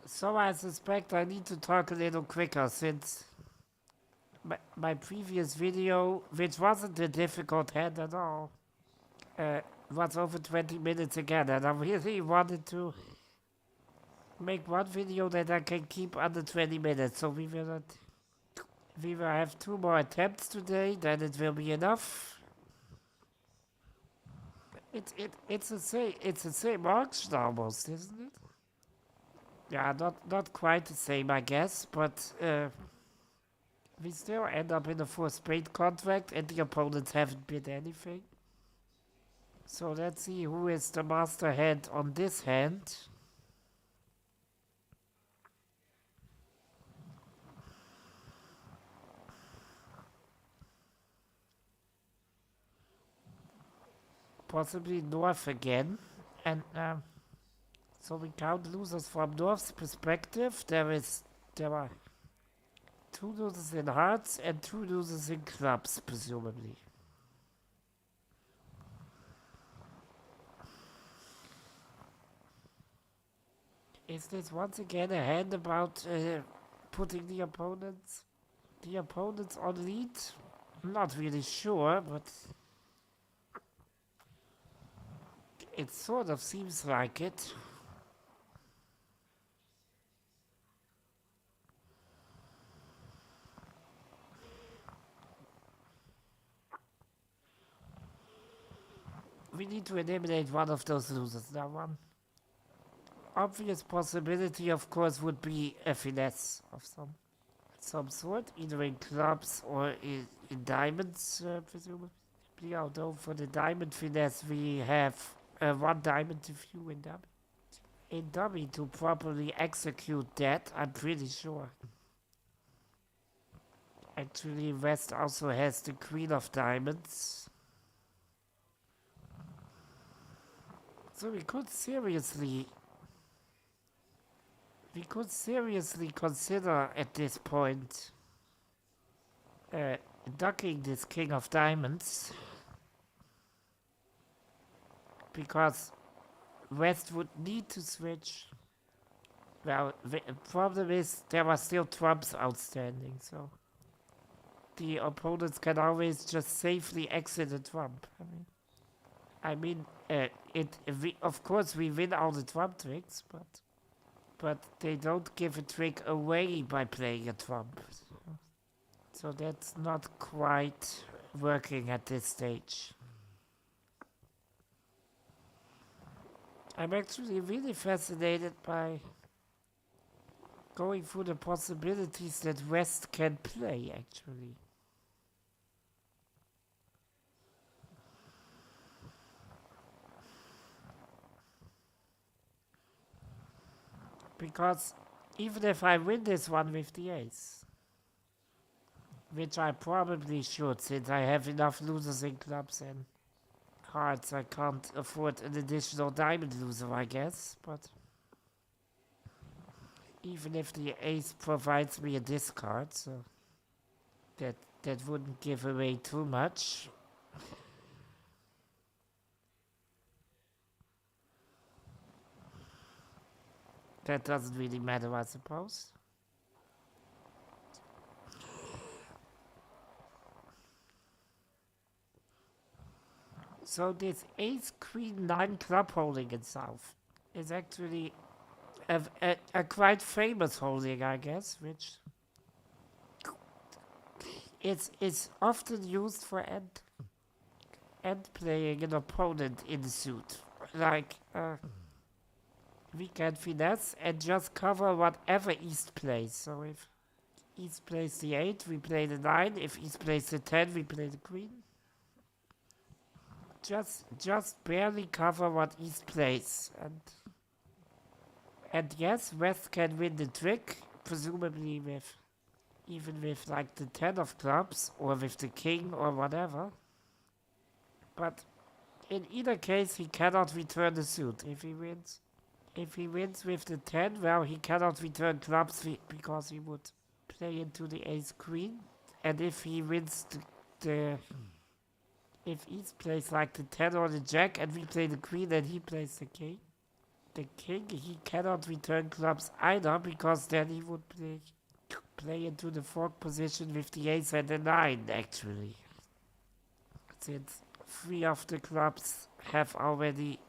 So I suspect I need to talk a little quicker since my previous video, which wasn't a difficult hand at all, uh, was over 20 minutes again, and I really wanted to make one video that I can keep under 20 minutes. So we will have two more attempts today, then it will be enough. It's the same auction almost, isn't it? Yeah, not quite the same, I guess, but we still end up in a four spade contract, and the opponents haven't bid anything. So let's see who is the master hand on this hand. Possibly North again. And so we count losers from North's perspective. There are two losers in hearts and two losers in clubs, presumably. Is this once again a hand about putting the opponents on lead? I'm not really sure, but it sort of seems like it. We need to eliminate one of those losers. Now, one obvious possibility, of course, would be a finesse of some sort, either in clubs or in diamonds, presumably. Although for the diamond finesse, we have one diamond to few in dummy. In dummy to properly execute that, I'm pretty sure. Actually, West also has the queen of diamonds. So we could seriously consider at this point ducking this king of diamonds, because West would need to switch. Well, the problem is there are still trumps outstanding, so the opponents can always just safely exit a trump. Of course we win all the trump tricks, but they don't give a trick away by playing a trump. So that's not quite working at this stage. I'm actually really fascinated by going through the possibilities that West can play, actually. Because even if I win this one with the ace, which I probably should since I have enough losers in clubs and hearts, I can't afford an additional diamond loser, I guess, but even if the ace provides me a discard, so that wouldn't give away too much. That doesn't really matter, I suppose. So this ace queen 9 club holding in south is actually a quite famous holding, I guess, which is often used for end playing an opponent in suit. Like, we can finesse and just cover whatever East plays. So if East plays the 8, we play the 9. If East plays the 10, we play the queen. Just barely cover what East plays. And yes, West can win the trick, presumably even with like the 10 of clubs or with the king or whatever. But in either case, he cannot return the suit if he wins. If he wins with the 10, well, he cannot return clubs because he would play into the ace queen. And if he wins if East plays like the 10 or the jack and we play the queen and he plays the king, the king, he cannot return clubs either, because then he would play into the fork position with the ace and the 9, actually. Since 3 of the clubs have already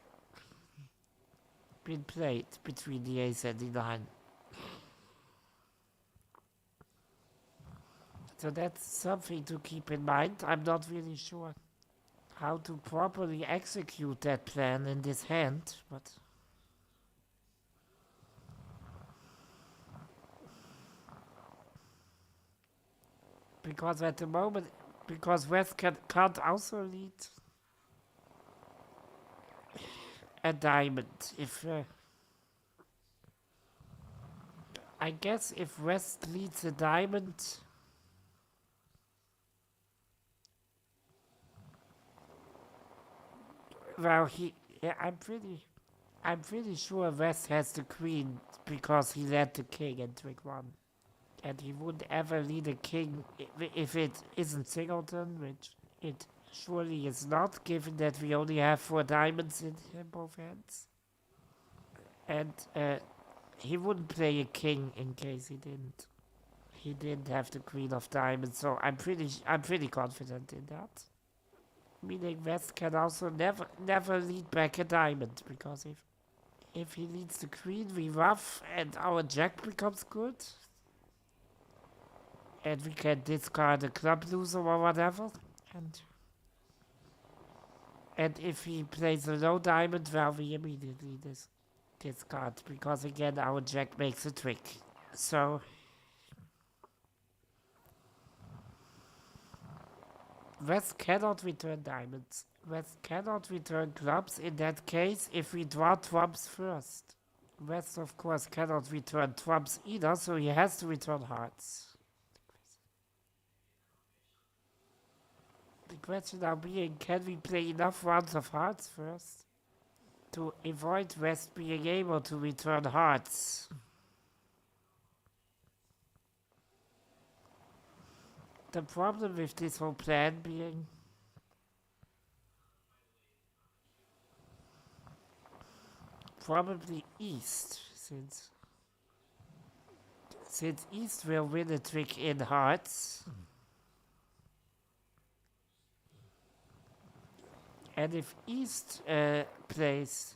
been played between the ace and the 9. So that's something to keep in mind. I'm not really sure how to properly execute that plan in this hand, but because at the moment, because West can't also lead a diamond. If I guess if West leads a diamond, well, yeah, I'm pretty sure West has the queen because he led the king in trick 1. And he wouldn't ever lead a king if it isn't singleton, which it surely is not, given that we only have 4 diamonds in both hands. And he wouldn't play a king in case he didn't. He didn't have the queen of diamonds, so I'm pretty confident in that. Meaning West can also never lead back a diamond, because if he leads the queen, we ruff and our jack becomes good. And we can discard a club loser or whatever. And if he plays a low diamond, well, we immediately discard, because again our jack makes a trick. So West cannot return diamonds. West cannot return clubs in that case if we draw trumps first. West of course cannot return trumps either, so he has to return hearts. The question now being, can we play enough rounds of hearts first to avoid West being able to return hearts? The problem with this whole plan being probably East, since East will win a trick in hearts. And if East plays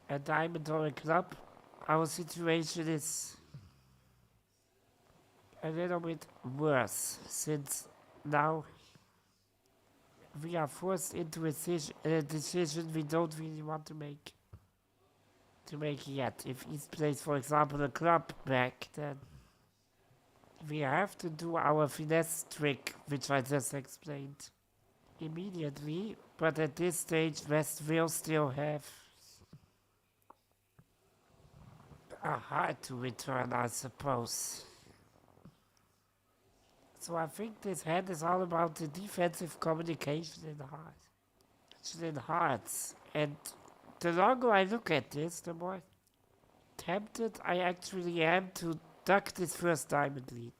a diamond or a club, our situation is a little bit worse, since now we are forced into a decision we don't really want to make yet. If East plays, for example, a club back, then we have to do our finesse trick, which I just explained, immediately. But at this stage, West will still have a heart to return, I suppose. So I think this hand is all about the defensive communication in hearts. And the longer I look at this, the more tempted I actually am to duck this first diamond lead.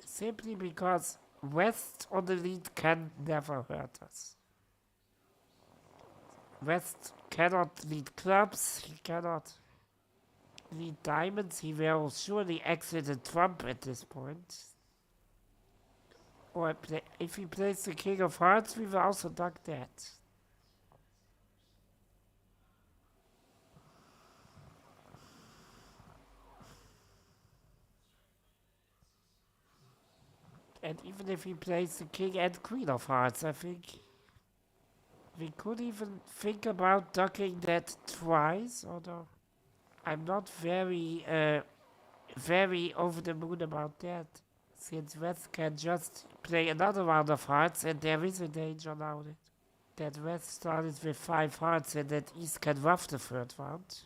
Simply because West on the lead can never hurt us. West cannot lead clubs, he cannot lead diamonds, he will surely exit a trump at this point. Or if he plays the king of hearts, we will also duck that. And even if he plays the king and queen of hearts, I think we could even think about ducking that twice, although I'm not very over the moon about that, since West can just play another round of hearts, and there is a danger now that West started with 5 hearts and that East can ruff the 3rd round,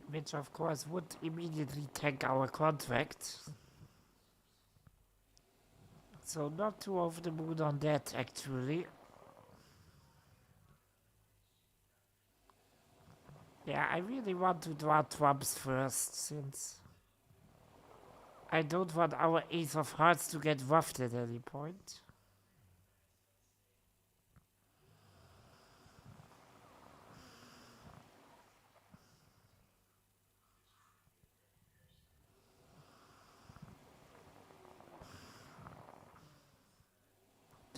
which of course would immediately tank our contract. So not too over the moon on that, actually. Yeah, I really want to draw trumps first, since I don't want our ace of hearts to get ruffed at any point.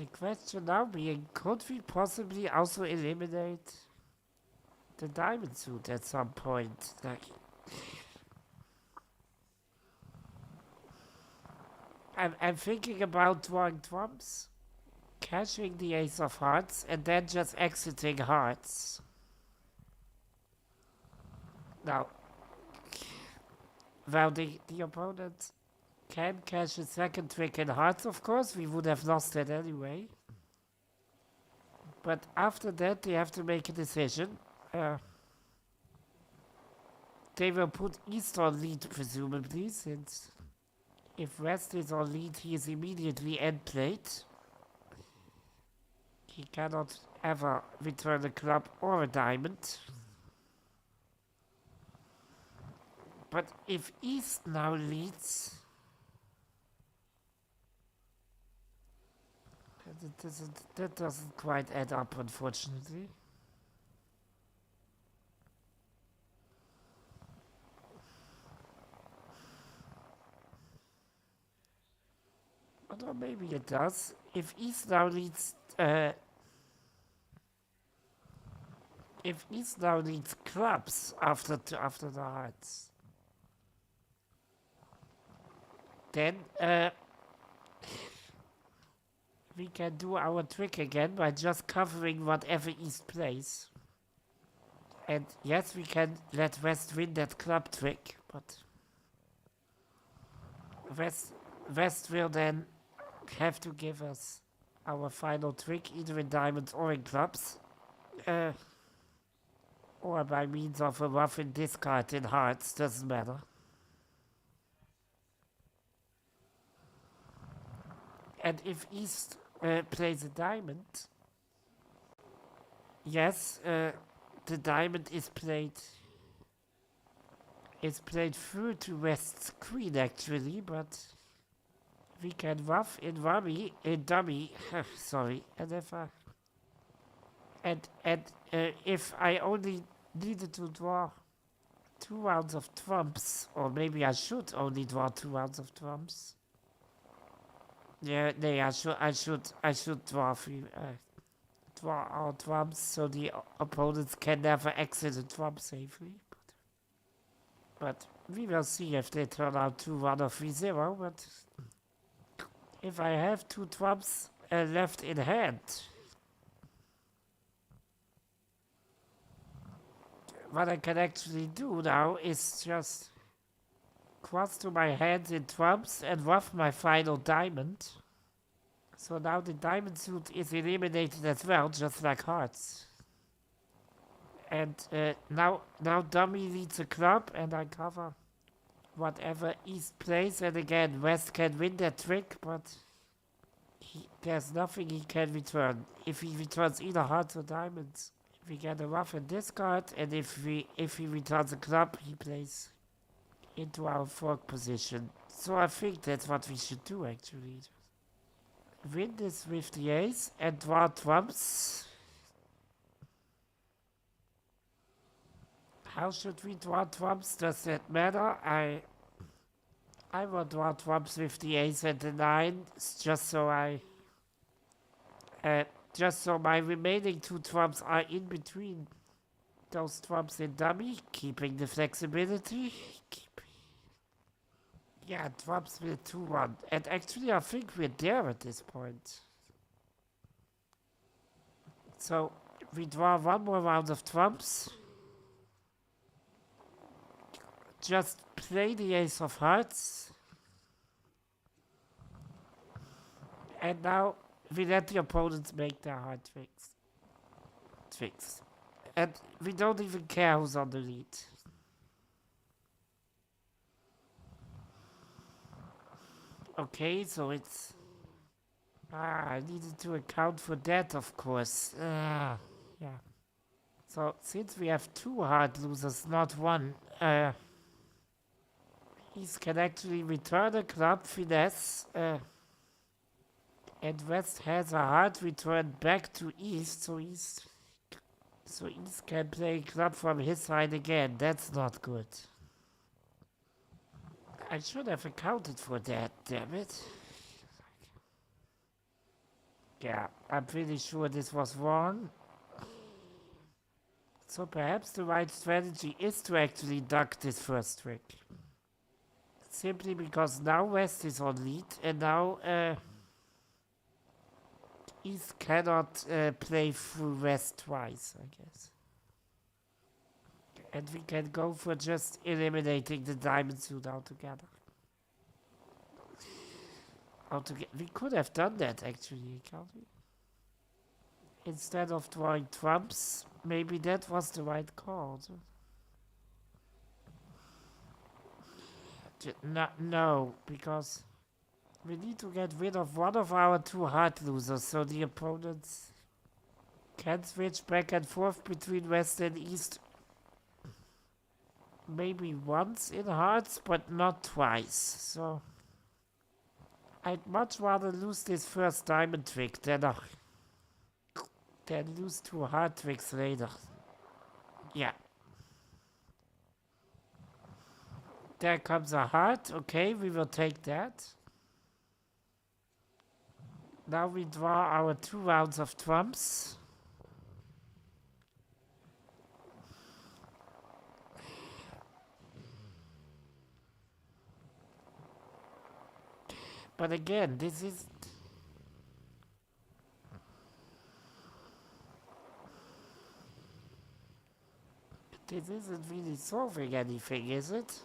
The question now being, could we possibly also eliminate the diamond suit at some point? Like, I'm thinking about drawing trumps, cashing the ace of hearts, and then just exiting hearts. Now, well, the opponent can cash a second trick in hearts, of course. We would have lost it anyway. But after that, they have to make a decision. They will put East on lead, presumably, since if West is on lead, he is immediately end played. He cannot ever return a club or a diamond. But if East now leads, that doesn't quite add up, unfortunately. Or maybe it does. If East now leads, if East now leads clubs after the hearts, then we can do our trick again by just covering whatever East plays. And yes, we can let West win that club trick, but West will then have to give us our final trick, either in diamonds or in clubs. Or by means of a rough and discard in hearts, doesn't matter. And if East plays a diamond, yes, the diamond is played through to West's queen actually, but we can rough in dummy, sorry, and if I only needed to draw 2 rounds of trumps, or maybe I should only draw 2 rounds of trumps. Yeah, I should draw all trumps so the opponents can never exit a trump safely. But we will see if they turn out 2-1 or 3-0. But if I have 2 trumps left in hand, what I can actually do now is just cross to my hand in trumps and rough my final diamond. So now the diamond suit is eliminated as well, just like hearts. And now dummy leads a club and I cover whatever East plays. And again, West can win that trick, but there's nothing he can return. If he returns either hearts or diamonds, we get a rough and discard, and if he returns a club, he plays into our fork position. So I think that's what we should do actually. Win this with the ace and draw trumps. How should we draw trumps? Does that matter? I will draw trumps with the ace and the 9, just so my remaining 2 trumps are in between those trumps in dummy, keeping the flexibility. Yeah, trumps with 2-1. And actually, I think we're there at this point. So, we draw 1 more round of trumps. Just play the ace of hearts. And now, we let the opponents make their heart tricks. And we don't even care who's on the lead. Okay, so it's... I needed to account for that, of course. Yeah. So, since we have 2 hard losers, not 1, East can actually return a club finesse, and West has a hard return back to East, so East can play a club from his side again. That's not good. I should have accounted for that, damn it. Yeah, I'm pretty sure this was wrong. So perhaps the right strategy is to actually duck this first trick. Simply because now West is on lead and now East cannot play through West twice, I guess. And we can go for just eliminating the diamond suit altogether. We could have done that actually, can't we? Instead of drawing trumps, maybe that was the right call. No, because we need to get rid of one of our two heart losers so the opponents can switch back and forth between West and East. Maybe once in hearts, but not twice. So I'd much rather lose this first diamond trick than lose two heart tricks later. Yeah. There comes a heart. Okay, we will take that. Now we draw our 2 rounds of trumps. But again, this isn't really solving anything, is it?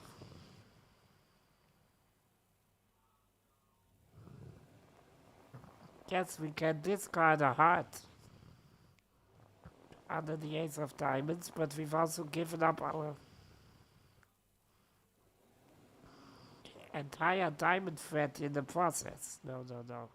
Yes, we can discard a heart under the ace of diamonds, but we've also given up our entire diamond threat in the process. No, no, no.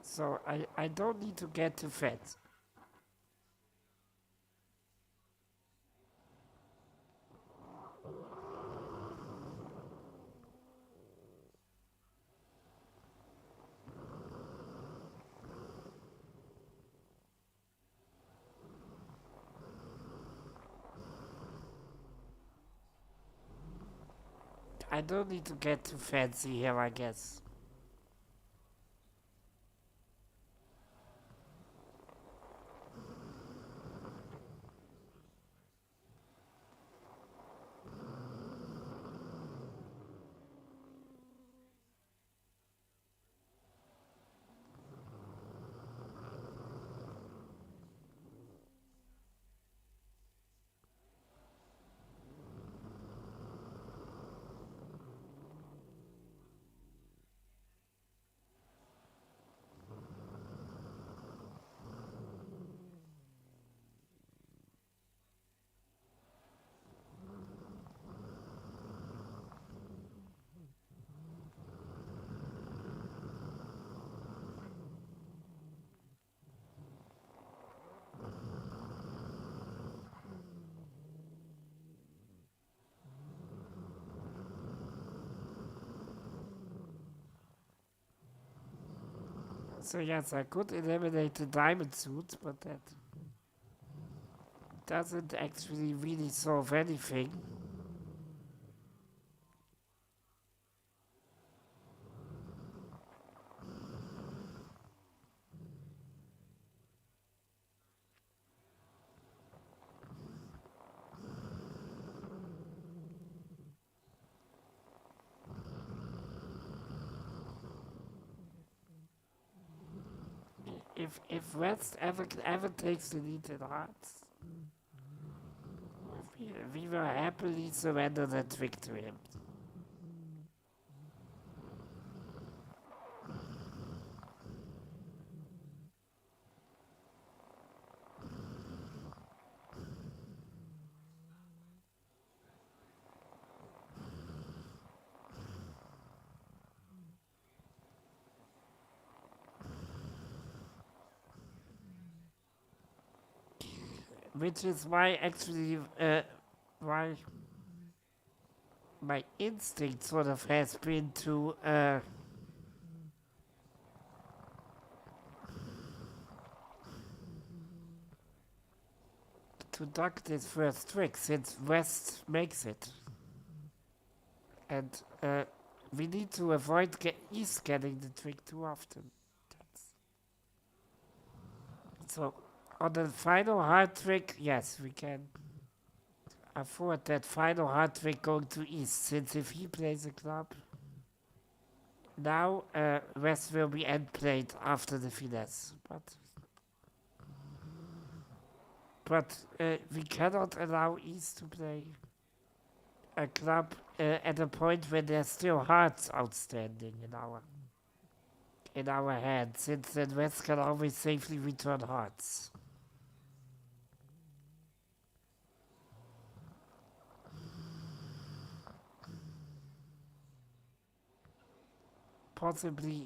So I don't need to get to Fed. I don't need to get too fancy here, I guess. So yes, I could eliminate the diamond suit, but that doesn't actually really solve anything. If West ever takes the lead in hearts, we will happily surrender that trick to him. which is why actually, why my instinct sort of has been to duck this first trick since West makes it. And we need to avoid East getting the trick too often. So on the final hard trick, yes, we can afford that final hard trick going to East, since if he plays a club, now West will be end played after the finesse. But we cannot allow East to play a club at a point where there's still hearts outstanding in our hand, since then West can always safely return hearts. Possibly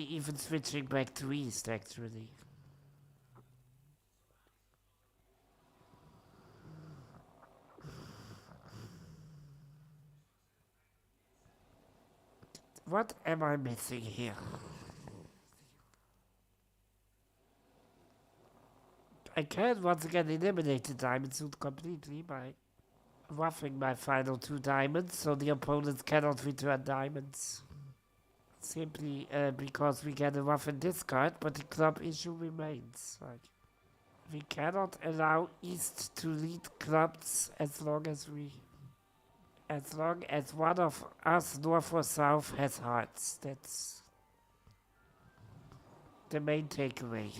even switching back to East, actually. What am I missing here? I can once again eliminate the diamond suit completely by ruffing my final 2 diamonds, so the opponents cannot return diamonds. Simply because we get a rough and discard, but the club issue remains. We cannot allow East to lead clubs as long as one of us, North or South, has hearts. That's the main takeaway.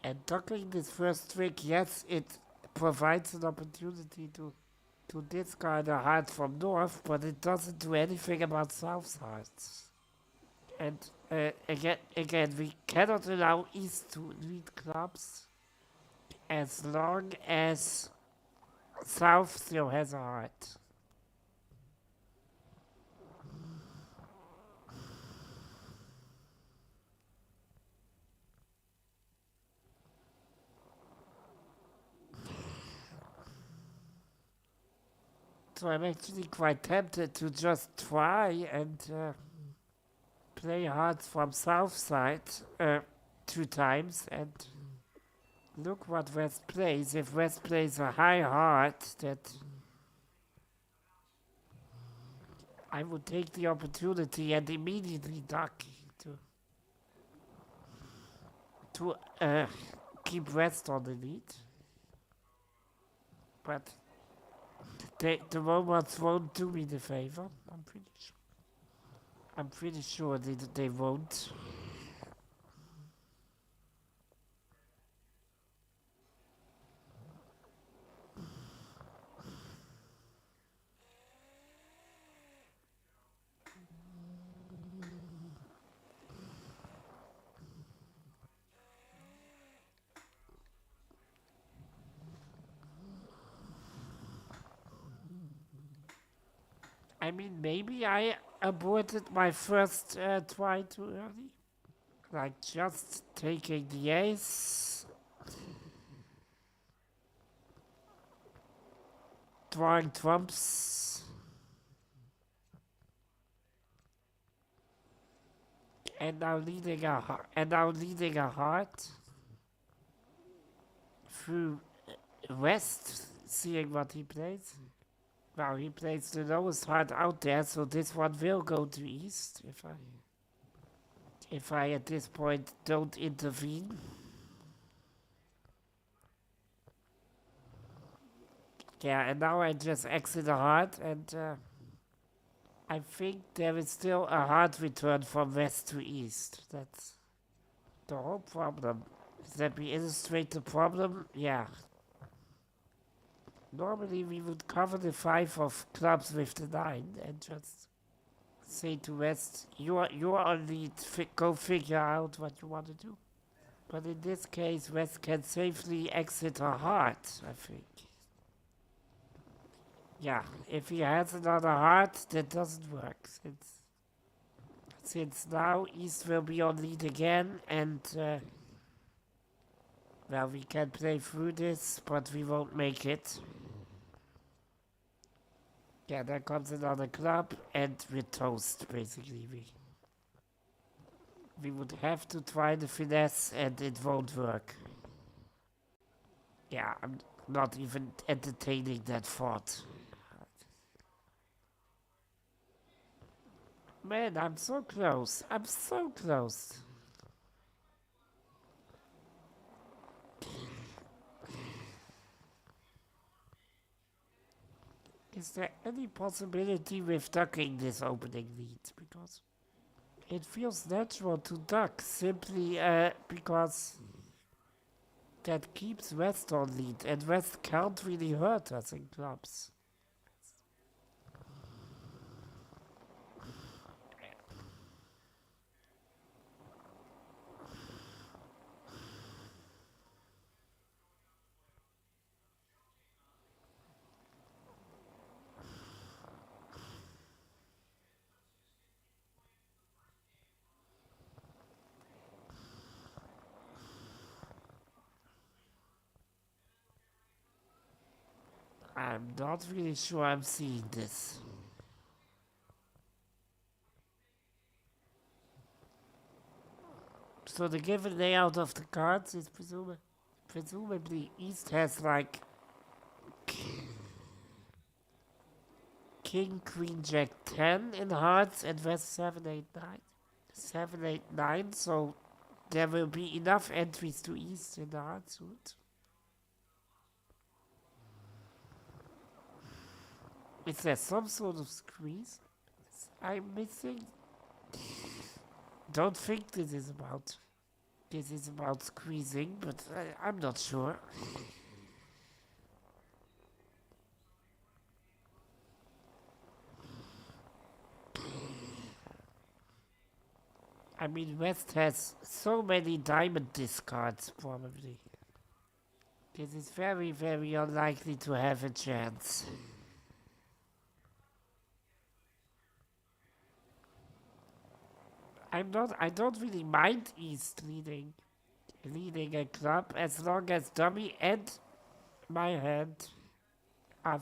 And ducking this first trick, yes, it provides an opportunity to discard a heart from North, but it doesn't do anything about South's hearts. And again, we cannot allow East to lead clubs as long as South still has a heart. So I'm actually quite tempted to just try and play hearts from South side 2 times and look what West plays. If West plays a high heart, that I would take the opportunity and immediately duck to keep West on the lead. But the robots won't do me the favor. I'm pretty sure they won't. I mean, maybe I aborted my first try too early. Like just taking the ace, drawing trumps, and now leading a heart through West, seeing what he plays. Well, he plays the lowest heart out there, so this one will go to East if I at this point don't intervene. Yeah, and now I just exit a heart, and I think there is still a heart return from West to East. That's the whole problem. Is that we illustrate the problem? Yeah. Normally we would cover the 5 of clubs with the 9 and just say to West, you're on lead, go figure out what you want to do. But in this case, West can safely exit her heart, I think. Yeah, if he has another heart, that doesn't work. Since now East will be on lead again, and well, we can play through this, but we won't make it. Yeah, there comes another club, and we're toast, basically. We would have to try the finesse, and it won't work. Yeah, I'm not even entertaining that thought. Man, I'm so close. I'm so close. Is there any possibility with ducking this opening lead? Because it feels natural to duck simply because that keeps West on lead, and West can't really hurt us in clubs. I'm not really sure I'm seeing this. So the given layout of the cards is presumably East has like King, Queen, Jack 10 in hearts and West 7, 8, 9. 7, 8, 9, so there will be enough entries to East in the heart suit. Is there some sort of squeeze I'm missing? Don't think this is about squeezing, but I'm not sure. I mean, West has so many diamond discards, probably. This is very, very unlikely to have a chance. I don't really mind East leading a club as long as dummy and my hand are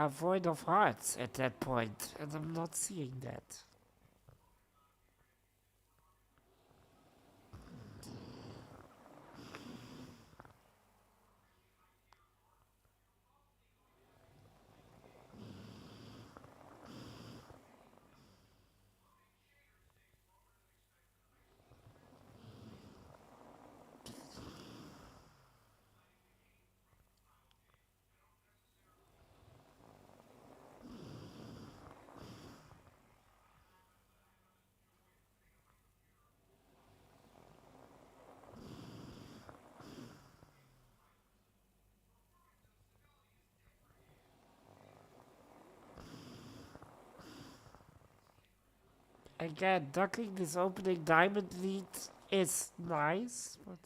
void of hearts at that point, and I'm not seeing that. Again, ducking this opening diamond lead is nice, but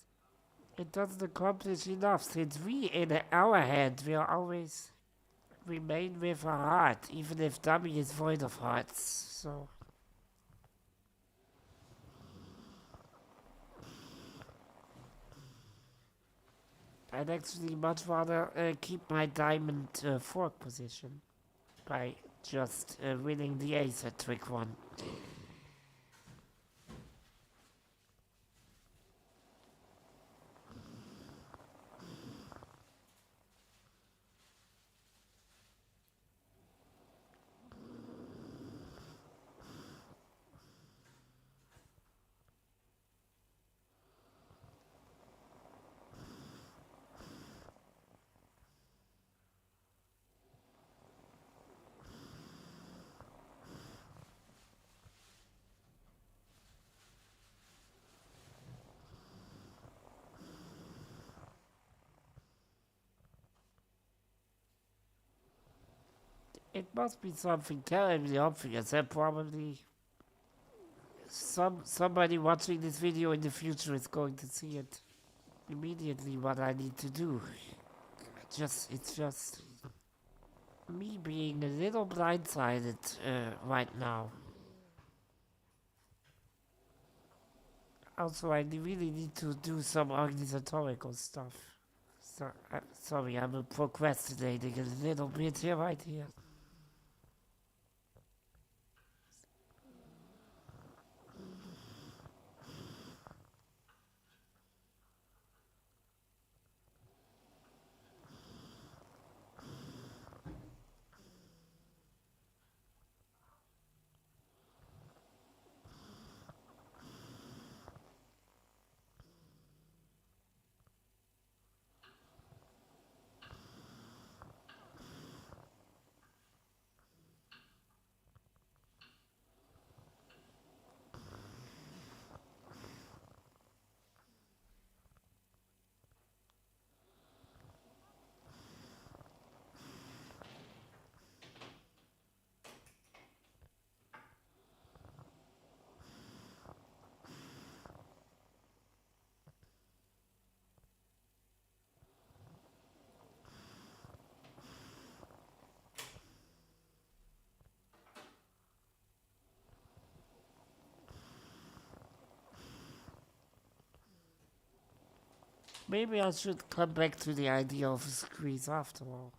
it doesn't accomplish enough since we, in our hand, will always remain with a heart, even if dummy is void of hearts. So I'd actually much rather keep my diamond fork position by just winning the ace at trick one. It must be something terribly obvious, and probably somebody watching this video in the future is going to see it. immediately what I need to do. It's just me being a little blindsided right now. Also, I really need to do some organizatorical stuff. So, sorry, I'm procrastinating a little bit here, right here. Maybe I should come back to the idea of a squeeze after all.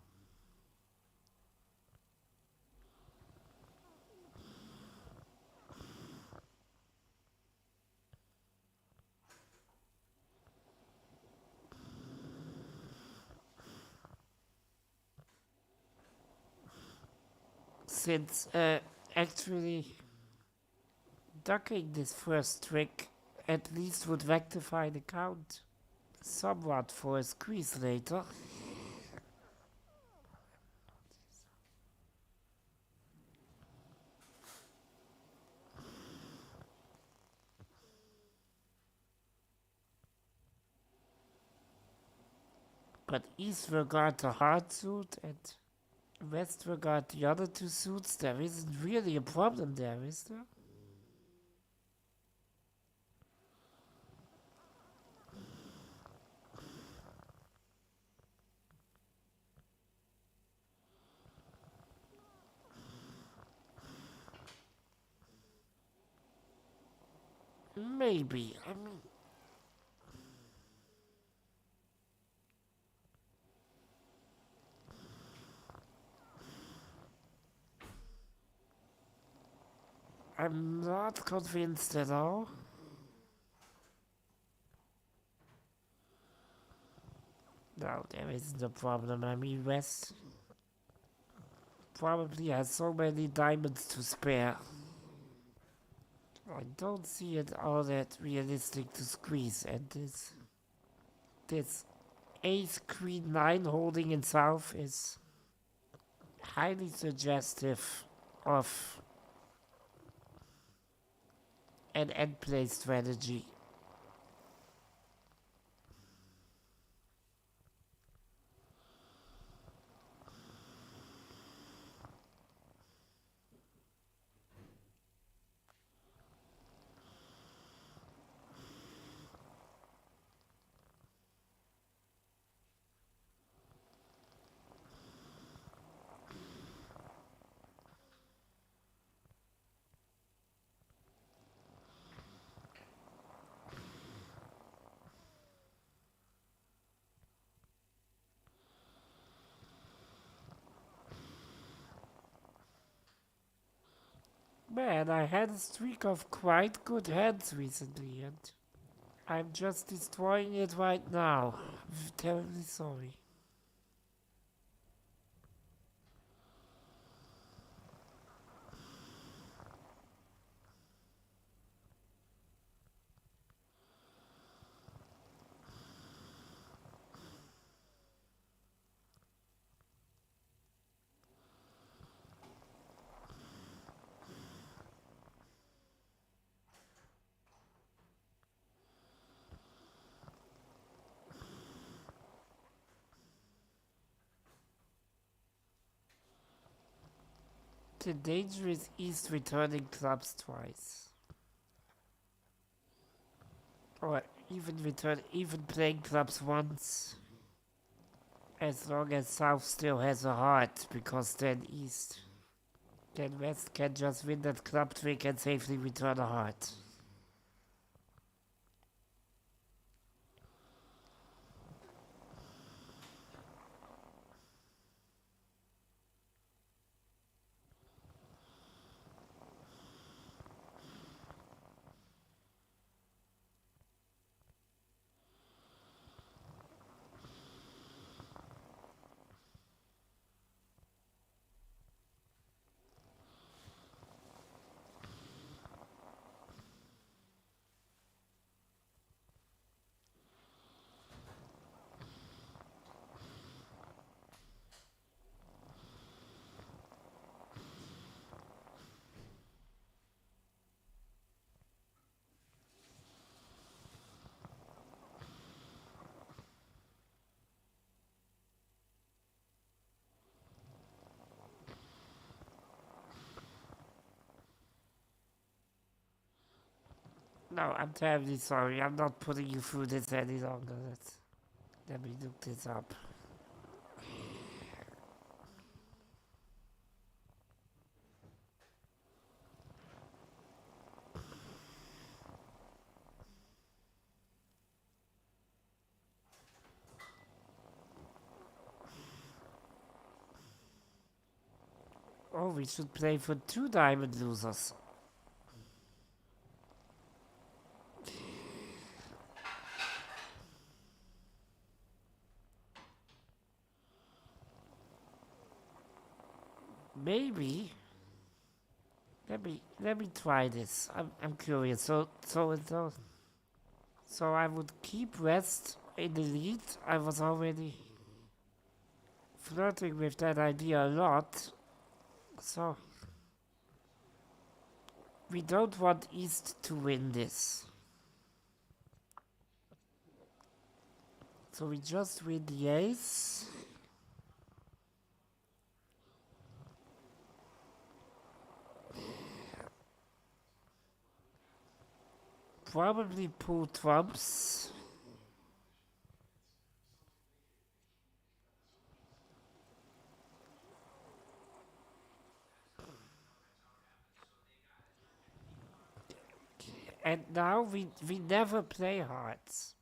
Since, actually, ducking this first trick at least would rectify the count somewhat for a squeeze later. But east regard the hard suit and west regard the other two suits, there isn't really a problem there, is there? Maybe. I mean, I'm not convinced at all. No, there isn't a problem. I mean, West probably has so many diamonds to spare. I don't see it all that realistic to squeeze, and this ace queen 9 holding in south is highly suggestive of an end play strategy. Man, I had a streak of quite good hands recently, and I'm just destroying it right now. I'm terribly sorry. The danger is east returning clubs twice. Or even playing clubs once, as long as South still has a heart, because then West can just win that club trick and safely return a heart. No, I'm terribly sorry. I'm not putting you through this any longer. Let me look this up. Oh, we should play for 2 diamond losers. Maybe. Let me try this. I'm curious. So I would keep West in the lead. I was already flirting with that idea a lot. So we don't want East to win this. So we just win the ace. Probably pull trumps. And now we never play hearts.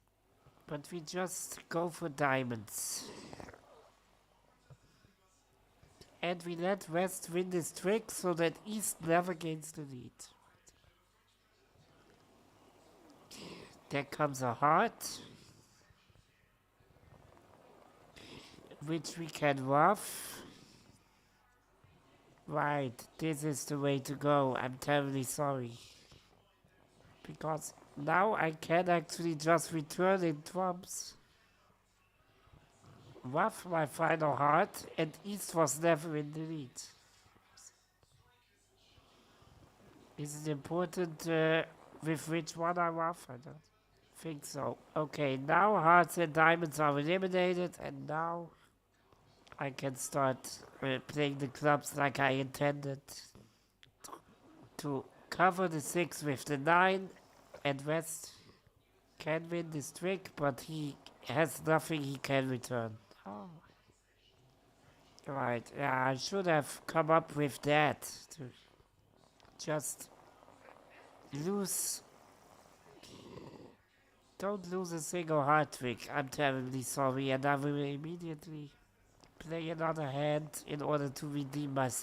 But we just go for diamonds. And we let West win this trick so that East never gains the lead. There comes a heart, which we can ruff. Right, this is the way to go. I'm terribly sorry. Because now I can actually just return in trumps. Ruff my final heart, and East was never in the lead. Is it important with which one I ruff? I don't think so. Okay, now hearts and diamonds are eliminated, and now I can start playing the clubs like I intended to cover the 6 with the 9, and West can win this trick, but he has nothing he can return. Oh. Right, yeah, I should have come up with that to just lose. Don't lose a single heart trick. I'm terribly sorry, and I will immediately play another hand in order to redeem myself.